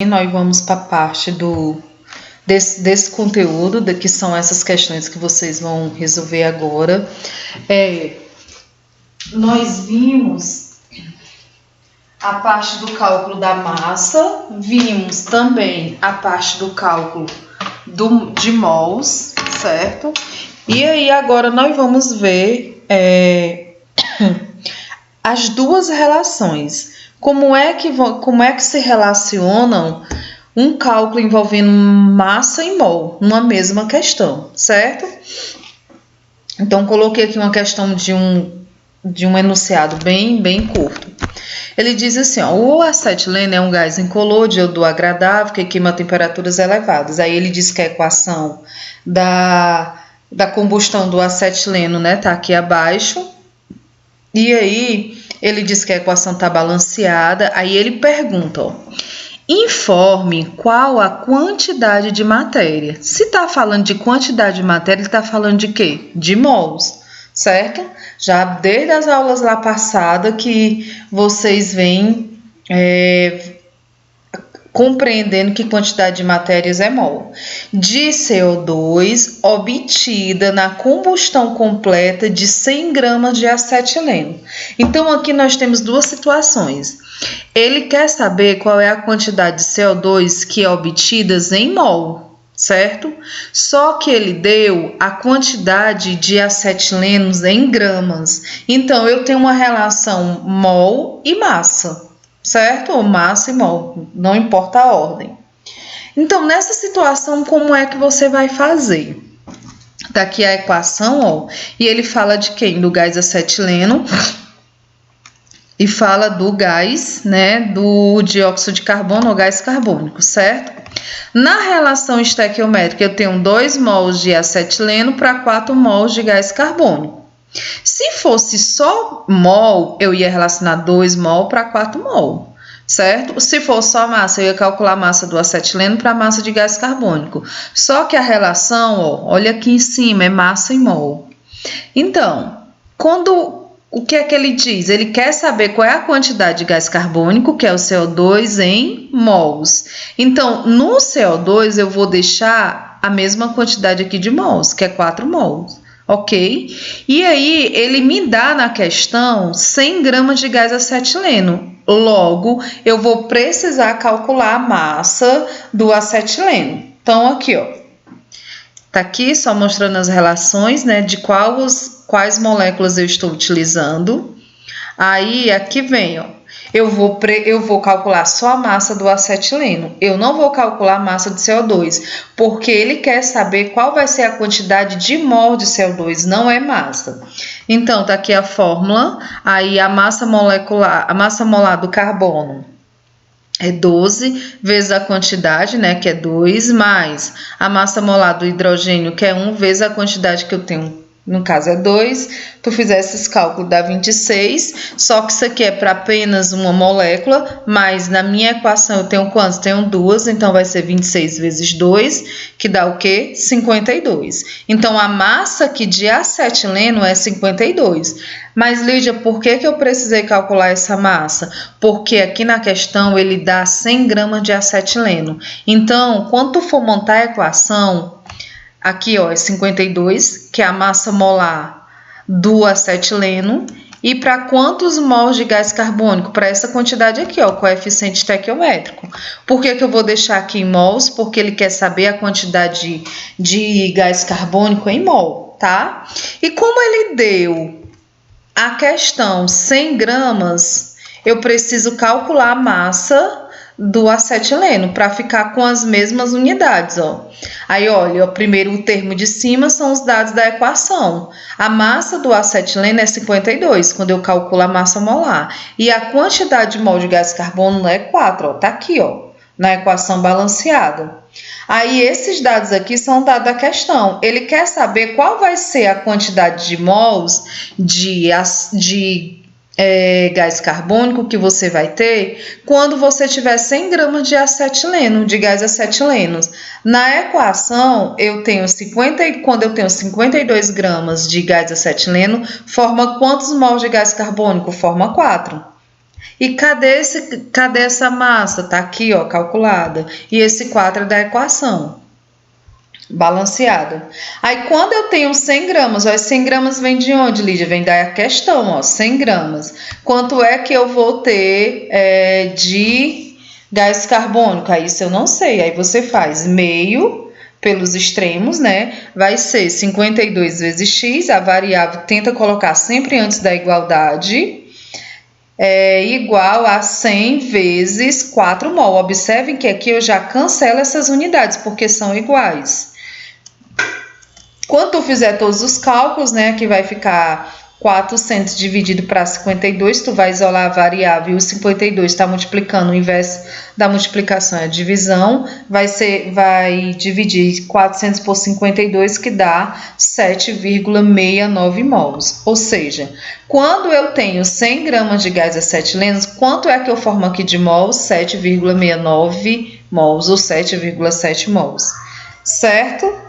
nós vamos para a parte desse conteúdo, que são essas questões que vocês vão resolver agora. Nós vimos a parte do cálculo da massa, vimos também a parte do cálculo de mols, certo? E aí agora nós vamos ver as duas relações. Como é que se relacionam um cálculo envolvendo massa e mol numa mesma questão, certo? Então coloquei aqui uma questão de um enunciado bem curto. Ele diz assim, ó, o acetileno é um gás incolor de odor agradável que queima a temperaturas elevadas. Aí ele diz que a equação da combustão do acetileno, né, tá aqui abaixo. E aí ele diz que a equação tá balanceada. Aí ele pergunta, ó, informe qual a quantidade de matéria. Se tá falando de quantidade de matéria, ele tá falando de quê? De mols, certo? Já desde as aulas lá passadas que vocês vêm compreendendo que quantidade de matérias é mol. De CO2 obtida na combustão completa de 100 gramas de acetileno. Então, aqui nós temos duas situações. Ele quer saber qual é a quantidade de CO2 que é obtida em mol, certo? Só que ele deu a quantidade de acetilenos em gramas. Então, eu tenho uma relação mol e massa, certo? Ou massa e mol, não importa a ordem. Então, nessa situação, como é que você vai fazer? Tá aqui a equação, ó, e ele fala de quem? Do gás acetileno e fala do gás, né, do dióxido de carbono ou gás carbônico, certo? Na relação estequiométrica, eu tenho 2 mols de acetileno para 4 mols de gás carbônico. Se fosse só mol, eu ia relacionar 2 mol para 4 mol, certo? Se fosse só massa, eu ia calcular a massa do acetileno para a massa de gás carbônico. Só que a relação, ó, olha aqui em cima, é massa e mol. Então, o que é que ele diz? Ele quer saber qual é a quantidade de gás carbônico, que é o CO2, em mols. Então, no CO2, eu vou deixar a mesma quantidade aqui de mols, que é 4 mols. Ok? E aí, ele me dá na questão 100 gramas de gás acetileno. Logo, eu vou precisar calcular a massa do acetileno. Então, aqui, ó. Tá aqui só mostrando as relações, né, de quais moléculas eu estou utilizando. Aí, aqui vem, ó. Eu vou calcular só a massa do acetileno. Eu não vou calcular a massa de CO2, porque ele quer saber qual vai ser a quantidade de mol de CO2, não é massa. Então, tá aqui a fórmula. Aí, a massa molar do carbono é 12 vezes a quantidade, né, que é 2, mais a massa molar do hidrogênio, que é 1, vezes a quantidade que eu tenho, no caso é 2. Tu fizer esses cálculos, dá 26, só que isso aqui é para apenas uma molécula, mas na minha equação eu tenho quantos? Tenho 2, então vai ser 26 vezes 2, que dá o quê? 52. Então, a massa aqui de acetileno é 52. Mas, Lídia, por que eu precisei calcular essa massa? Porque aqui na questão ele dá 100 gramas de acetileno. Então, quando tu for montar a equação, aqui ó, é 52, que é a massa molar do acetileno. E para quantos mols de gás carbônico? Para essa quantidade aqui, ó, coeficiente estequiométrico. Por que eu vou deixar aqui em mols? Porque ele quer saber a quantidade de gás carbônico em mol, tá? E como ele deu a questão 100 gramas, eu preciso calcular a massa do acetileno para ficar com as mesmas unidades, ó. Aí, olha, o primeiro termo de cima são os dados da equação. A massa do acetileno é 52, quando eu calculo a massa molar. E a quantidade de mol de gás carbono é 4, ó. Tá aqui, ó, na equação balanceada. Aí, esses dados aqui são dados da questão. Ele quer saber qual vai ser a quantidade de mols de gás carbônico que você vai ter quando você tiver 100 gramas de acetileno, de gás acetileno. Na equação, quando eu tenho 52 gramas de gás acetileno, forma quantos mols de gás carbônico? Forma 4. E cadê essa massa? Tá aqui, ó, calculada. E esse 4 é da equação. Balanceada. Aí, quando eu tenho 100 gramas, ó, 100 gramas vem de onde, Lídia? Vem da questão, ó, 100 gramas. Quanto é que eu vou ter de gás carbônico? Aí, isso eu não sei. Aí, você faz meio pelos extremos, né? Vai ser 52 vezes x, a variável tenta colocar sempre antes da igualdade, igual a 100 vezes 4 mol. Observem que aqui eu já cancelo essas unidades, porque são iguais. Quando tu fizer todos os cálculos, né, que vai ficar 400 dividido para 52, tu vai isolar a variável e o 52 está multiplicando, o inverso da multiplicação é a divisão, vai dividir 400 por 52, que dá 7,69 mols. Ou seja, quando eu tenho 100 gramas de gás acetilenos, quanto é que eu formo aqui de mols? 7,69 mols ou 7,7 mols, certo?